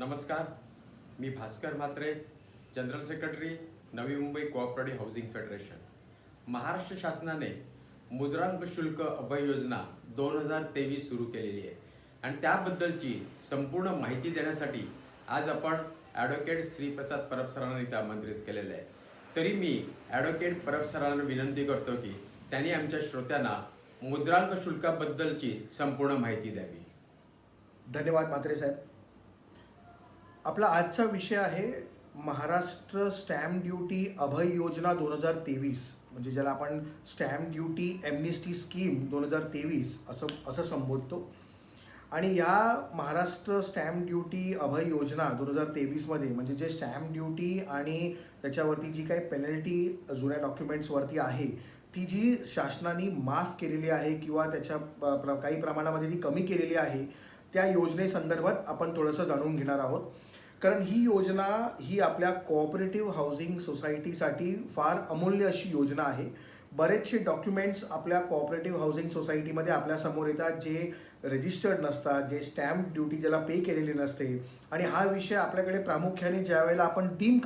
नमस्कार, मी Bhaskar Mhatre, general secretary, Navi Mumbai cooperative housing federation. Maharashtra शासनाने मुद्रांक शुल्क अभय योजना 2023 सुरू केलेली आहे आणि त्याबद्दलची संपूर्ण माहिती देण्यासाठी आज आपण ॲडव्होकेट श्रीप्रसाद परब सरांना इथे आमंत्रित केलेले आहे. तरी मी ॲडव्होकेट परब सरांना विनंती करतो की त्यांनी आमच्या श्रोत्यांना मुद्रांक शुल्काबद्दलची संपूर्ण माहिती द्यावी. धन्यवाद म्हात्रे साहेब. आपला आजचा विषय आहे महाराष्ट्र स्टॅम्प ड्युटी अभय योजना 2023, म्हणजे ज्याला आपण स्टॅम्प ड्युटी एमनिस्टी स्कीम 2023 असं संबोधतो. आणि या महाराष्ट्र स्टॅम्प ड्युटी अभय योजना 2023मध्ये म्हणजे जे स्टॅम्प ड्युटी आणि त्याच्यावरती जी काही पेनल्टी जुन्या डॉक्युमेंट्सवरती आहे ती जी शासनाने माफ केलेली आहे किंवा त्याच्या काही प्रमाणामध्ये ती कमी केलेली आहे, त्या योजनेसंदर्भात आपण थोडंसं जाणून घेणार आहोत. कारण ही योजना ही आपल्या कोऑपरेटिव्ह हाऊसिंग सोसायटीसाठी फार अमूल्य अशी योजना आहे. बरेचसे डॉक्युमेंट्स आपल्या कोऑपरेटिव्ह हाऊसिंग सोसायटीमध्ये आपल्यासमोर येतात जे रजिस्टर्ड नसतात, जे स्टॅम्प ड्युटी ज्याला पे केलेली नसते. आणि हा विषय आपल्याकडे प्रामुख्याने ज्या वेळेला आपण डीम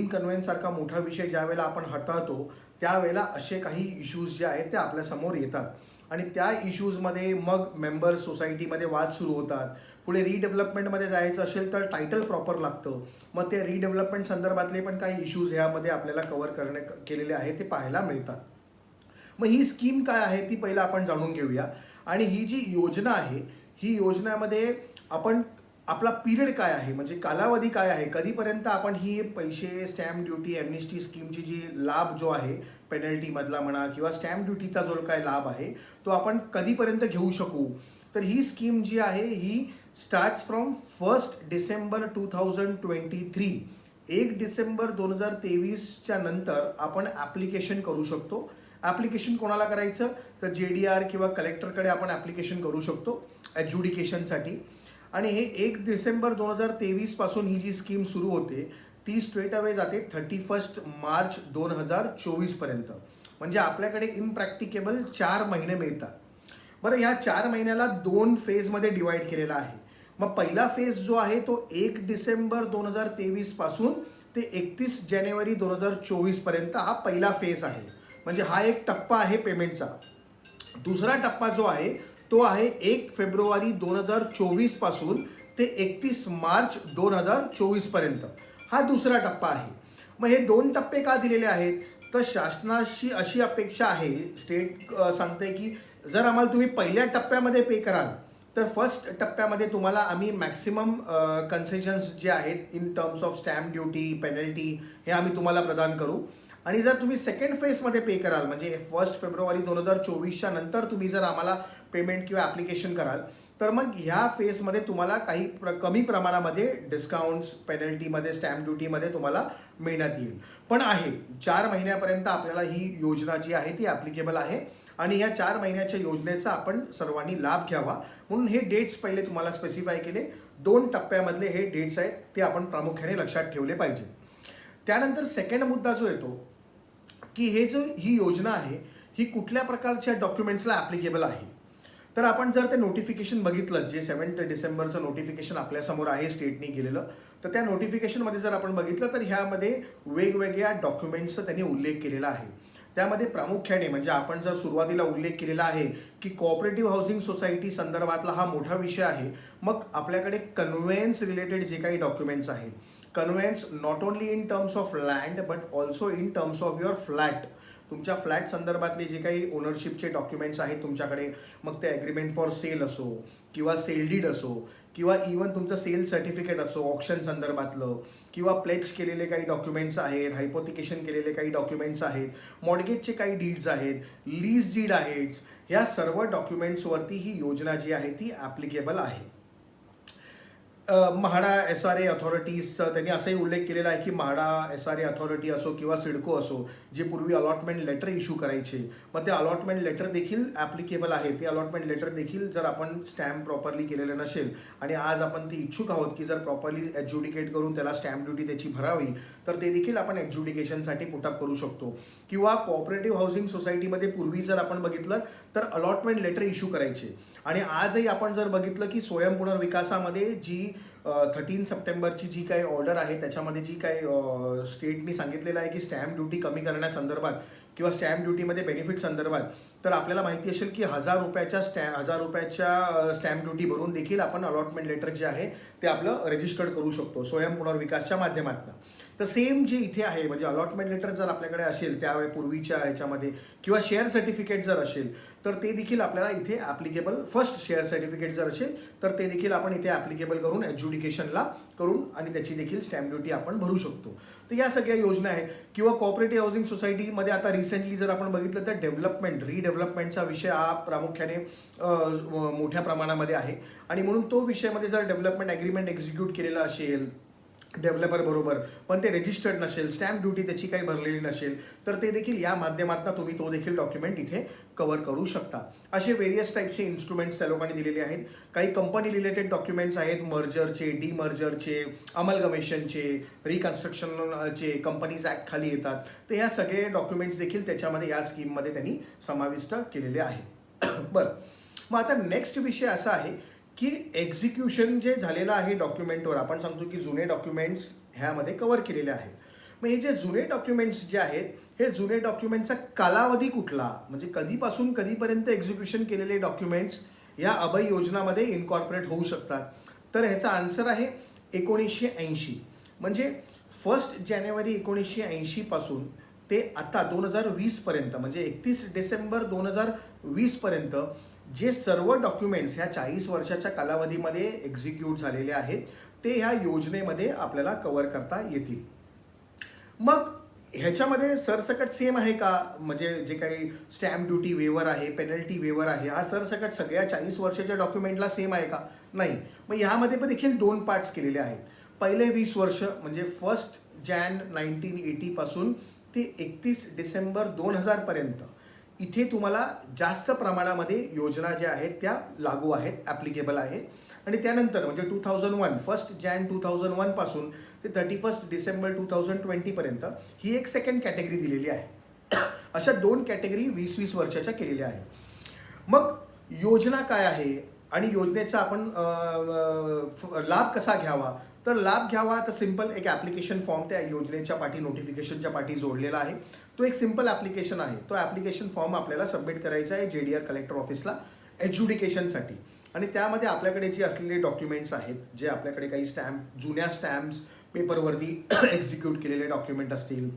कन्व्हेन्स सारखा मोठा विषय ज्या वेळेला आपण हाताळतो त्यावेळेला असे काही इश्यूज जे आहेत ते आपल्यासमोर येतात. आणि त्या इश्यूजमध्ये मग मेंबर्स सोसायटीमध्ये वाद सुरू होतात. पुढे रिडेव्हलपमेंटमध्ये जायचं असेल तर टायटल प्रॉपर लागतं. मग ते रिडेव्हलपमेंट संदर्भातले पण काही इश्यूज ह्यामध्ये आपल्याला कव्हर केलेले आहे ते पाहायला मिळतात. मग ही स्कीम काय आहे ती पहिलं आपण जाणून घेऊया. आणि ही जी योजना आहे ही योजनेमध्ये आपण आपला पिरियड काय आहे म्हणजे कालावधी काय आहे, कधीपर्यंत आपण ही पैसे स्टॅम्प ड्युटी एमनिस्टी स्कीमची जी लाभ जो आहे पेनल्टीमधला म्हणा किंवा स्टॅम्प ड्युटीचा जो काय लाभ आहे तो आपण कधीपर्यंत घेऊ शकू. तर ही स्कीम जी आहे ही स्टार्ट्स फ्रॉम 1 डिसेंबर 2023. 1 डिसेंबर 2023च्या नंतर आपण ॲप्लिकेशन करू शकतो. ॲप्लिकेशन कोणाला करायचं तर JDR किंवा कलेक्टरकडे आपण ॲप्लिकेशन करू शकतो ॲड्ज्युडिकेशनसाठी. आणि हे 1 डिसेंबर 2023 पासून ही जी स्कीम सुरू होते ती स्ट्रेट अवे जाते 31 मार्च 2024 पर्यंत. म्हणजे आपल्याकडे इम्प्रॅक्टिकेबल 4 महिने मिळतात. बरं, ह्या 4 महिन्याला 2 फेजमध्ये डिवाईड केलेला आहे. मग पहिला फेज जो आहे तो 1 डिसेंबर 2023 पासून ते 31 जानेवारी 2024 पर्यंत हा पहिला फेज आहे. म्हणजे हा एक टप्पा आहे पेमेंटचा. दुसरा टप्पा जो आहे तो आहे 1 फेब्रुवारी 2024 पासून ते 31 मार्च 2024 पर्यंत. हा दुसरा टप्पा आहे. मग हे 2 टप्पे का दिलेले आहेत तर शासनाची अशी अपेक्षा आहे, स्टेट सांगते की जर आम्हाला तुम्ही पहिल्या टप्प्यामध्ये पे कराल तर फर्स्ट टप्प्यामध्ये तुम्हाला आम्ही मॅक्सिमम कन्सेशन्स जे आहेत in terms of stamp duty penalty हे आम्ही तुम्हाला प्रदान करू. आणि जर तुम्ही सेकंड फेजमध्ये पे कराल म्हणजे 1 फेब्रुवारी 2024च्या नंतर तुम्ही जर आम्हाला पेमेंट किंवा ॲप्लिकेशन कराल तर मग ह्या फेजमध्ये तुम्हाला काही कमी प्रमाणामध्ये डिस्काउंट्स पेनल्टीमध्ये स्टॅम्प ड्युटीमध्ये तुम्हाला मिळण्यात येईल. पण आहे 4 महिन्यापर्यंत आपल्याला ही योजना जी आहे ती ॲप्लिकेबल आहे. आणि ह्या 4 महिन्याच्या योजनेचा आपण सर्वांनी लाभ घ्यावा म्हणून हे डेट्स पहिले तुम्हाला स्पेसिफाय केले. 2 टप्प्यामधले हे डेट्स आहेत ते आपण प्रामुख्याने लक्षात ठेवले पाहिजे. त्यानंतर सेकंड मुद्दा जो येतो की ही योजना आहे ही कुठल्या प्रकारच्या डॉक्युमेंट्सला ॲप्लिकेबल आहे. तर आपण जर ते नोटिफिकेशन बघितलं जे 7 डिसेंबरचं नोटिफिकेशन आपल्यासमोर आहे स्टेटने केलेलं, तर त्या नोटिफिकेशनमध्ये जर आपण बघितलं तर ह्यामध्ये वेगवेगळ्या डॉक्युमेंट्सचा त्यांनी उल्लेख केलेला आहे. त्यामध्ये प्रामुख्याने म्हणजे आपण जर सुरुवातीला उल्लेख केलेला आहे की कोऑपरेटिव्ह हाऊसिंग सोसायटी संदर्भातला हा मोठा विषय आहे. मग आपल्याकडे कन्व्हेन्स रिलेटेड जे काही डॉक्युमेंट्स आहेत, conveyance not only in terms of land but also in terms of your flat. तुमच्या फ्लॅट संदर्भातले जे काही ओनरशिपचे डॉक्युमेंट्स आहेत तुमच्याकडे, मग ते ॲग्रीमेंट फॉर सेल असो किंवा सेल डीड असो किंवा इवन तुमचं सेल सर्टिफिकेट असो ऑप्शन संदर्भातलं किंवा प्लेज केलेले काही डॉक्युमेंट्स आहेत, हायपोथिकेशन केलेले काही डॉक्युमेंट्स आहेत, मॉर्गेजचे काही डीड्स आहेत, लीज डीड आहेत, ह्या सर्व डॉक्युमेंट्सवरती ही योजना जी आहे ती ॲप्लिकेबल आहे. म्हाडा SRA अथॉरिटीजचं त्यांनी असाही उल्लेख केलेला आहे की म्हाडा SRA अथॉरिटी असो किंवा सिडको असो जे पूर्वी अलॉटमेंट लेटर इश्यू करायचे, मग ते अलॉटमेंट लेटर देखील ॲप्लिकेबल आहे. ते अलॉटमेंट लेटर देखील जर आपण स्टॅम्प प्रॉपरली केलेलं नसेल आणि आज आपण ती इच्छुक आहोत की जर प्रॉपरली ॲड्ज्युडिकेट करून त्याला स्टॅम्प ड्युटी त्याची भरावी तर ते देखील आपण ॲड्ज्युडिकेशनसाठी पुटअप करू शकतो. किंवा कोऑपरेटिव्ह हाऊसिंग सोसायटीमध्ये पूर्वी जर आपण बघितलं तर अलॉटमेंट लेटर इश्यू करायचे आणि आजही आपण जर बघितलं की स्वयं पुनर्विकासामध्ये जी 13 सप्टेंबरची जी काही ऑर्डर आहे त्याच्यामध्ये जी काही स्टेटनी सांगितलेलं आहे की स्टॅम्प ड्युटी कमी करण्यासंदर्भात किंवा स्टॅम्प ड्युटीमध्ये बेनिफिट संदर्भात, तर आपल्याला माहिती असेल की 1,000 रुपयाच्या स्टॅम्प ड्युटी भरून देखील आपण अलॉटमेंट लेटर जे आहे ते आपलं रजिस्टर्ड करू शकतो स्वयं पुनर्विकासच्या माध्यमातून. तर सेम जे इथे आहे म्हणजे अलॉटमेंट लेटर जर आपल्याकडे असेल त्यावेळी पूर्वीच्या ह्याच्यामध्ये किंवा शेअर सर्टिफिकेट जर असेल तर ते देखील आपल्याला इथे ॲप्लिकेबल, फर्स्ट शेअर सर्टिफिकेट जर असेल तर ते देखील आपण इथे ॲप्लिकेबल करून एज्युडिकेशनला करून आणि त्याची देखील स्टॅम्प ड्युटी आपण भरू शकतो. तर या सगळ्या योजना आहेत. किंवा कोऑपरेटिव्ह हाऊसिंग सोसायटीमध्ये आता रिसेंटली जर आपण बघितलं तर रिडेव्हलपमेंटचा विषय हा प्रामुख्याने मोठ्या प्रमाणामध्ये आहे आणि म्हणून तो विषयामध्ये जर डेव्हलपमेंट ॲग्रीमेंट एक्झिक्यूट केलेला असेल डेव्हलपर बरोबर पण ते रजिस्टर्ड नसेल, स्टॅम्प ड्युटी त्याची काही भरलेली नसेल, तर ते देखील या माध्यमातून तुम्ही तो देखील डॉक्युमेंट इथे कव्हर करू शकता. असे व्हेरियस टाईपचे इन्स्ट्रुमेंट्स त्या लोकांनी दिलेले आहेत. काही कंपनी रिलेटेड डॉक्युमेंट्स आहेत, मर्जरचे, डीमर्जरचे, अमलगमेशनचे, रिकन्स्ट्रक्शनचे, कंपनीज ॲक्ट खाली येतात. तर ह्या सगळे डॉक्युमेंट्स देखील त्याच्यामध्ये या स्कीममध्ये त्यांनी समाविष्ट केलेले आहेत. बरं, मग आता नेक्स्ट विषय असा आहे की एक्झिक्युशन जे झालेलं आहे डॉक्युमेंटवर, आपण सांगतो की जुने डॉक्युमेंट्स ह्यामध्ये कव्हर केलेले आहेत. मग हे जे जुने डॉक्युमेंट्स जे आहेत हे जुने डॉक्युमेंटचा कालावधी कुठला, म्हणजे कधीपासून कधीपर्यंत एक्झिक्युशन केलेले डॉक्युमेंट्स ह्या अभय योजनामध्ये इन्कॉर्पोरेट होऊ शकतात. तर ह्याचा आन्सर आहे 1980. म्हणजे 1 जानेवारी 1980 पासून ते आता 2020 पर्यंत म्हणजे 31 डिसेंबर 2020 पर्यंत जे सर्व डॉक्युमेंट्स ह्या 40 वर्षाच्या कालावधीमध्ये एक्झिक्यूट झालेले आहेत ते ह्या योजनेमध्ये आपल्याला कव्हर करता येतील. मग ह्याच्यामध्ये सरसकट सेम आहे का, म्हणजे जे काही स्टॅम्प ड्युटी वेवर आहे, पेनल्टी वेवर आहे, हा सरसकट सगळ्या 40 वर्षाच्या डॉक्युमेंटला सेम आहे का? नाही. मग ह्यामध्ये पण देखील 2 पार्ट्स केलेले आहेत. पहिले 20 वर्ष म्हणजे 1 जॅन 1980 पासून ते 31 डिसेंबर 2000 पर्यंत इथे तुम्हाला जास्त प्रमाणामध्ये योजना ज्या आहेत त्या लागू आहेत, ॲप्लिकेबल आहेत. आणि त्यानंतर म्हणजे 2001 1 जॅन 2001 पासून ते 31 डिसेंबर 2020 पर्यंत ही एक सेकंड कॅटेगरी दिलेली आहे. अशा 2 कॅटेगरी 20-20 वर्षाच्या केलेल्या आहेत. मग योजना काय आहे आणि योजनेचा आपण लाभ कसा घ्यावा, तर लाभ घ्यावा तर सिंपल एक ॲप्लिकेशन फॉर्म त्या योजनेच्या पाठी, नोटिफिकेशनच्या पाठी जोडलेला आहे. तो एक सिंपल ॲप्लिकेशन आहे. तो ॲप्लिकेशन फॉर्म आपल्याला सबमिट करायचा आहे JDR कलेक्टर ऑफिसला एज्युडिकेशनसाठी. आणि त्यामध्ये आपल्याकडे जे असलेले डॉक्युमेंट्स आहेत, जे आपल्याकडे काही जुन्या स्टॅम्प्स पेपरवरती एक्झिक्यूट केलेले डॉक्युमेंट असतील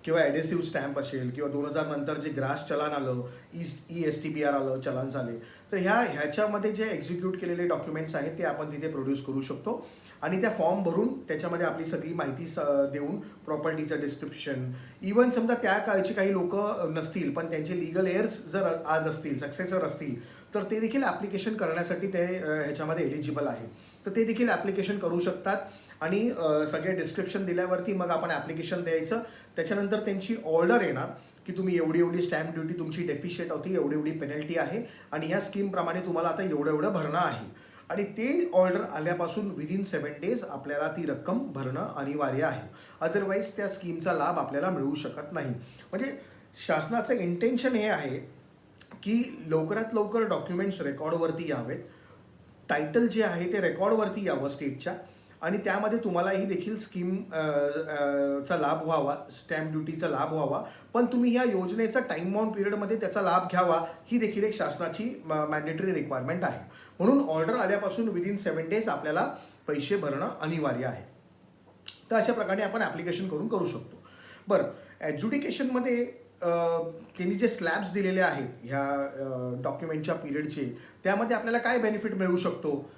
किंवा ॲडेसिव्ह स्टॅम्प असेल किंवा 2000 नंतर जे ग्रास चलान आलं, ESTPR आलं, चलान झाले, तर ह्याच्यामध्ये जे एक्झिक्यूट केलेले डॉक्युमेंट्स आहेत ते आपण तिथे प्रोड्यूस करू शकतो. आणि त्या फॉर्म भरून त्याच्यामध्ये आपली सगळी माहिती देऊन प्रॉपर्टीचं डिस्क्रिप्शन, इवन समजा त्या काळचे काही लोक नसतील पण त्यांचे लिगल एअर्स जर आज असतील, सक्सेसर असतील, तर ते देखील ॲप्लिकेशन करण्यासाठी ते ह्याच्यामध्ये एलिजिबल आहे. तर ते देखील ॲप्लिकेशन करू शकतात. आणि सगळे डिस्क्रिप्शन दिल्यावरती मग आपण ॲप्लिकेशन द्यायचं. त्याच्यानंतर त्यांची ऑर्डर येणार की तुम्ही एवढी स्टॅम्प ड्युटी तुमची डेफिशिएट होती, एवढी पेनल्टी आहे आणि ह्या स्कीमप्रमाणे तुम्हाला आता एवढं भरणं आहे. आणि ते ऑर्डर आल्यापासून विदिन 7 डेज आपल्याला ती रक्कम भरणं अनिवार्य आहे. अदरवाईज त्या स्कीमचा लाभ आपल्याला मिळू शकत नाही. म्हणजे शासनाचं इंटेन्शन हे आहे की लवकरात लवकर डॉक्युमेंट्स रेकॉर्डवरती यावेत, टायटल जे आहे ते रेकॉर्डवरती यावं स्टेटच्या, आणि त्यामध्ये तुम्हालाही देखील चा लाभ व्हावा, स्टॅम्प ड्युटीचा लाभ व्हावा. पण तुम्ही या योजनेचा टाईम बाउंड पिरियडमध्ये त्याचा लाभ घ्यावा, ही देखील एक शासनाची मॅन्डेटरी रिक्वायरमेंट आहे. म्हणून ऑर्डर आल्यापासून विदिन 7 डेज आपल्याला पैसे भरणं अनिवार्य आहे. तर अशा प्रकारे आपण ॲप्लिकेशन करू शकतो. बरं, ॲज्युडिकेशनमध्ये त्यांनी जे स्लॅब्स दिलेले आहेत ह्या डॉक्युमेंटच्या पिरियडचे, त्यामध्ये आपल्याला काय बेनिफिट मिळू शकतो,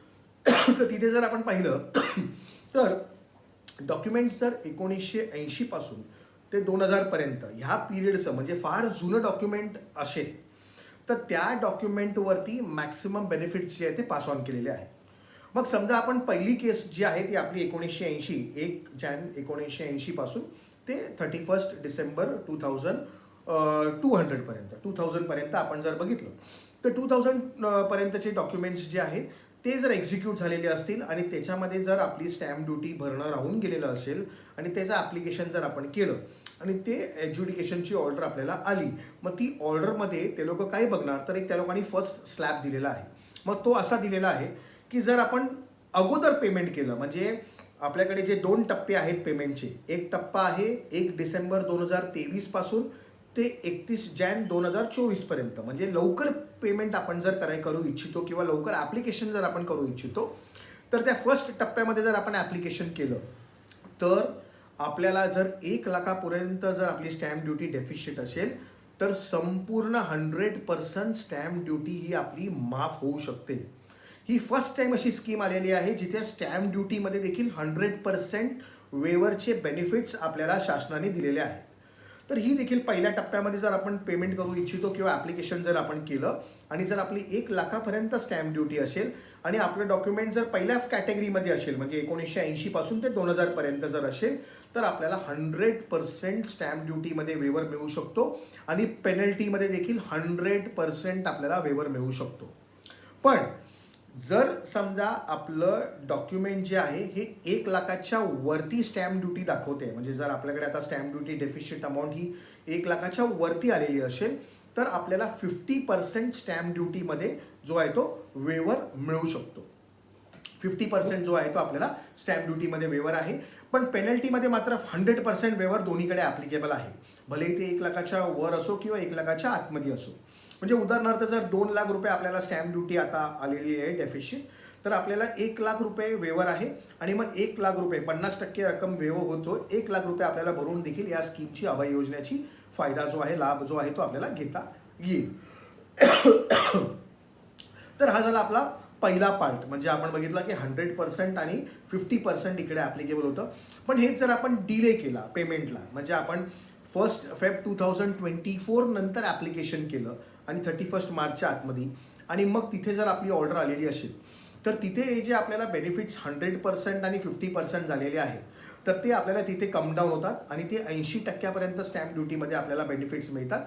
तर तिथे जर आपण पाहिलं तर डॉक्युमेंट्स जर 1980 पासून ते 2000 पर्यंत ह्या पिरियडचं म्हणजे फार जुनं डॉक्युमेंट असेल तर त्या डॉक्युमेंटवरती मॅक्सिमम बेनिफिट्स जे आहे ते पास ऑन केलेले आहे. मग समजा आपण पहिली केस जी आहे ती आपली 1980 1 जॅन 1980 पासून ते 31 डिसेंबर 2000 पर्यंत आपण जर बघितलं तर 2000 पर्यंतचे डॉक्युमेंट्स जे आहेत ते जर एक्झिक्यूट झालेले असतील आणि त्याच्यामध्ये जर आपली स्टॅम्प ड्युटी भरणं राहून गेलेलं असेल आणि त्याचं ॲप्लिकेशन जर आपण केलं आणि ते एज्युडिकेशनची ऑर्डर आपल्याला आली, मग ती ऑर्डरमध्ये ते लोक काय बघणार, तर एक त्या लोकांनी फर्स्ट स्लॅब दिलेला आहे. मग तो असा दिलेला आहे की जर आपण अगोदर पेमेंट केलं, म्हणजे आपल्याकडे जे 2 टप्पे आहेत पेमेंटचे, एक टप्पा आहे 1 डिसेंबर 2023 पासून ते 31 जॅन 2024 पर्यंत, म्हणजे लवकर पेमेंट आपण जर करू इच्छितो किंवा लवकर ॲप्लिकेशन जर आपण करू इच्छितो, तर त्या फर्स्ट टप्प्यामध्ये जर आपण ॲप्लिकेशन केलं तर आपल्याला जर 1 लाखापर्यंत जर आपली स्टॅम्प ड्युटी डेफिशिट असेल तर संपूर्ण 100% स्टॅम्प ड्युटी ही आपली माफ होऊ शकते. ही फर्स्ट टाइम अशी स्कीम आलेली आहे जिथे स्टॅम्प ड्युटीमध्ये देखील 100% वेवरचे बेनिफिट्स आपल्याला शासनाने दिलेले आहेत. तर ही देखील पहिल्या टप्प्यामध्ये जर आपण पेमेंट करू इच्छितो किंवा ॲप्लिकेशन जर आपण केलं आणि जर आपली 1 लाखापर्यंत स्टॅम्प ड्युटी असेल आणि आपलं डॉक्युमेंट जर पहिल्या कॅटेगरीमध्ये असेल, म्हणजे 1980 पासून ते 2000 पर्यंत जर असेल, तर आपल्याला 100% स्टॅम्प ड्युटीमध्ये वेवर मिळू शकतो आणि पेनल्टीमध्ये देखील 100% आपल्याला वेवर मिळू शकतो. पण जर समजा आपलं डॉक्युमेंट जे आहे हे 1 लाखाच्या वरती स्टॅम्प ड्युटी दाखवते, म्हणजे जर आपल्याकडे आता स्टॅम्प ड्युटी डेफिशिट अमाऊंट ही 1 लाखाच्या वरती आलेली असेल, तर आपल्याला 50% स्टॅम्प ड्युटीमध्ये जो आहे तो वेवर मिळू शकतो. 50% जो आहे तो आपल्याला स्टॅम्प ड्युटीमध्ये वेवर आहे. पण पेनल्टीमध्ये मात्र 100% वेवर दोन्हीकडे ॲप्लिकेबल आहे, भलेही ते 1 लाखाच्या वर असो किंवा 1 लाखाच्या आतमध्ये असो. म्हणजे उदाहरणार्थ जर 2 लाख रुपये आपल्याला स्टॅम्प ड्युटी आता आलेली आहे डेफिशिट, तर आपल्याला 1 लाख रुपये वेवर आहे आणि मग 1 लाख रुपये 50% रक्कम वेव होतो. 1 लाख रुपये आपल्याला भरून देखील या स्कीमची अभय योजनेची फायदा जो आहे, लाभ जो आहे तो आपल्याला घेता येईल. तर हा झाला आपला पहिला पार्ट, म्हणजे आपण बघितलं की 100% आणि 50% इकडे ॲप्लिकेबल होतं. पण हेच जर आपण डिले केला पेमेंटला, म्हणजे आपण 1 फेब 2024 नंतर ॲप्लिकेशन केलं आणि 31 मार्चच्या आतमध्ये, आणि मग तिथे जर आपली ऑर्डर आलेली असेल, तर तिथे जे आपल्याला बेनिफिट्स 100% आणि 50% झालेले आहेत, तर ते आपल्याला तिथे कम डाऊन होतात आणि ते 80% स्टॅम्प ड्युटीमध्ये आपल्याला बेनिफिट्स मिळतात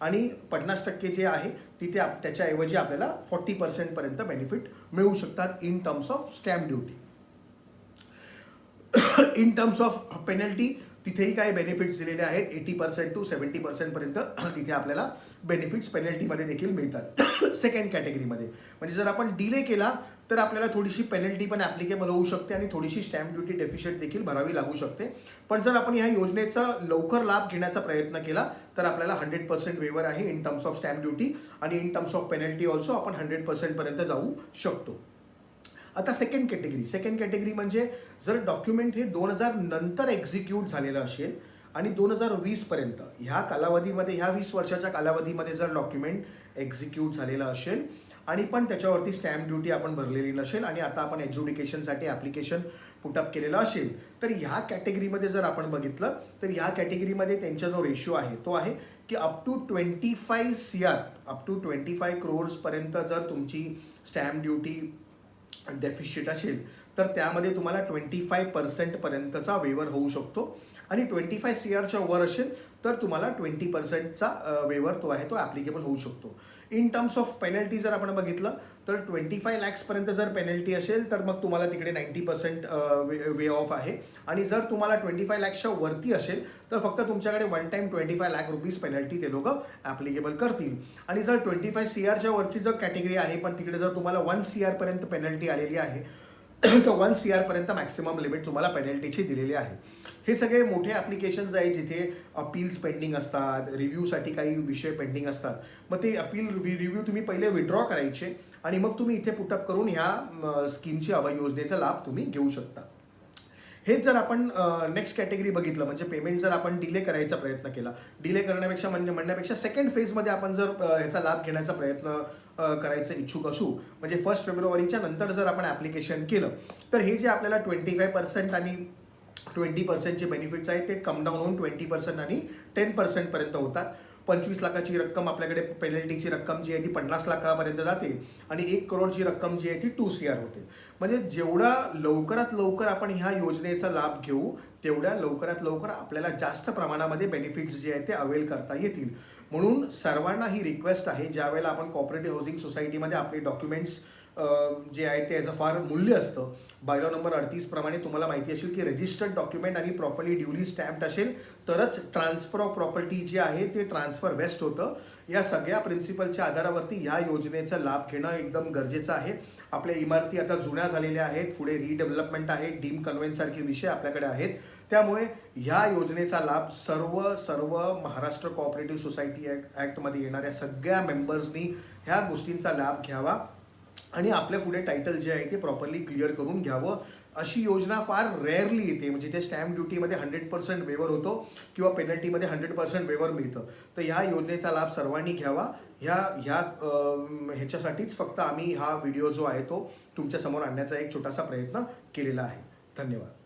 आणि 50% जे आहे तिथे त्याच्याऐवजी आपल्याला 40% पर्यंत बेनिफिट मिळू शकतात in terms of stamp duty. In terms of penalty तिथेही काही बेनिफिट्स दिलेले आहेत, 80% to 70% पर्यंत तिथे आपल्याला बेनिफिट्स पेनल्टीमध्ये देखील मिळतात सेकंड कॅटेगरीमध्ये. म्हणजे जर आपण डिले केला तर आपल्याला थोडीशी पेनल्टी पण ॲप्लिकेबल होऊ शकते आणि थोडीशी स्टॅम्प ड्युटी डेफिशिट देखील भरावी लागू शकते. पण जर आपण ह्या योजनेचा लवकर लाभ घेण्याचा प्रयत्न केला तर आपल्याला 100% वेवर आहे in terms of stamp duty आणि in terms of penalty also आपण 100% पर्यंत जाऊ शकतो. आता सेकंड कॅटेगरी म्हणजे जर डॉक्युमेंट हे 2000 नंतर एक्झिक्यूट झालेलं असेल आणि 2020 पर्यंत ह्या कालावधीमध्ये, ह्या 20 वर्षाच्या कालावधीमध्ये जर डॉक्युमेंट एक्झिक्यूट झालेलं असेल आणि पण त्याच्यावरती स्टॅम्प ड्युटी आपण भरलेली नसेल आणि आता आपण एज्युडिकेशनसाठी ॲप्लिकेशन पुटअप केलेलं असेल, तर ह्या कॅटेगरीमध्ये जर आपण बघितलं तर ह्या कॅटेगरीमध्ये त्यांचा जो रेशिओ आहे तो आहे की अप टू 25 crores जर तुमची स्टॅम्प ड्युटी डेफिशिट असेल तर त्यामध्ये तुम्हाला 25% पर्यंतचा वेवर होऊ शकतो आणि 25 CRच्या वर असेल तर तुम्हाला 20%चा वेवर तो आहे तो ॲप्लिकेबल होऊ शकतो. इन टर्म्स ऑफ पेनल्टी जर आपण बघितलं तर 25 lakhsपर्यंत जर पेनल्टी असेल तर मग तुम्हाला तिकडे 90% वे ऑफ आहे आणि जर तुम्हाला 25 lakhsच्या वरती असेल तर फक्त तुमच्याकडे one time 25 lakh rupees penalty ते लोक ॲप्लिकेबल करतील. आणि जर 25 CRच्या वरची जर कॅटेगरी आहे पण तिकडे जर तुम्हाला 1 CR पर्यंत पेनल्टी आलेली आहे तर 1 CR पर्यंत मॅक्सिमम लिमिट तुम्हाला पेनल्टीची दिलेली आहे. हे सगळे मोठे ॲप्लिकेशन्स आहेत जिथे अपील्स पेंडिंग असतात, रिव्ह्यूसाठी काही विषय पेंडिंग असतात. मग ते अपील रिव्ह्यू तुम्ही पहिले विड्रॉ करायचे आणि मग तुम्ही इथे पुटअप करून ह्या स्कीमची अभय योजनेचा लाभ तुम्ही घेऊ शकता. हेच जर आपण नेक्स्ट कॅटेगरी बघितलं, म्हणजे पेमेंट जर आपण डिले करायचा प्रयत्न केला, डिले करण्यापेक्षा म्हणण्यापेक्षा सेकंड फेजमध्ये आपण जर ह्याचा लाभ घेण्याचा प्रयत्न करायचं इच्छुक असू, म्हणजे 1 फेब्रुवारीच्या नंतर जर आपण ॲप्लिकेशन केलं तर हे जे आपल्याला 25% आणि 20%चे बेनिफिट्स आहेत ते कम डाऊन होऊन 20% आणि 10% पर्यंत होतात. 25 लाखाची रक्कम आपल्याकडे पेनल्टीची रक्कम जी आहे ती 50 लाखापर्यंत जाते आणि 1 करोडची रक्कम जी आहे ती 2 CR होते. म्हणजे जेवढा लवकरात लवकर आपण ह्या योजनेचा लाभ घेऊ तेवढ्या लवकरात लवकर आपल्याला जास्त प्रमाणामध्ये बेनिफिट्स जे आहेत ते अवेल करता येतील. म्हणून सर्वांना ही रिक्वेस्ट आहे, ज्या वेळेला आपण कोऑपरेटिव्ह हाऊसिंग सोसायटीमध्ये आपले डॉक्युमेंट्स जे आहे ते याचं फार मूल्य असतं. बायलॉ नंबर 38 प्रमाणे तुम्हाला माहिती असेल की रजिस्टर्ड डॉक्युमेंट आणि प्रॉपरली ड्युली स्टॅम्प्ड असेल तरच ट्रान्सफर ऑफ प्रॉपर्टी जे आहे ते ट्रान्सफर बेस्ट होतं. या सगळ्या प्रिन्सिपलच्या आधारावरती ह्या योजनेचा लाभ घेणं एकदम गरजेचं आहे आपल्या इमारती आता जुन्या झालेल्या आहेत, पुढे रिडेव्हलपमेंट आहे, डीम कन्व्हेन्ससारखे विषय आपल्याकडे आहेत. त्यामुळे ह्या योजनेचा लाभ सर्व महाराष्ट्र कोऑपरेटिव्ह सोसायटी ॲक्टमध्ये येणाऱ्या सगळ्या मेंबर्सनी ह्या गोष्टींचा लाभ घ्यावा आणि आपल्या पुढे टायटल जे आहे ते प्रॉपरली क्लिअर करून घ्यावं. अशी योजना फार रेअरली येते, म्हणजे ते स्टॅम्प ड्युटीमध्ये 100% वेवर होतो किंवा पेनल्टीमध्ये 100% वेवर मिळतं. तर ह्या योजनेचा लाभ सर्वांनी घ्यावा. ह्याच्यासाठीच फक्त आम्ही हा व्हिडिओ जो आहे तो तुमच्यासमोर आणण्याचा एक छोटासा प्रयत्न केलेला आहे. धन्यवाद.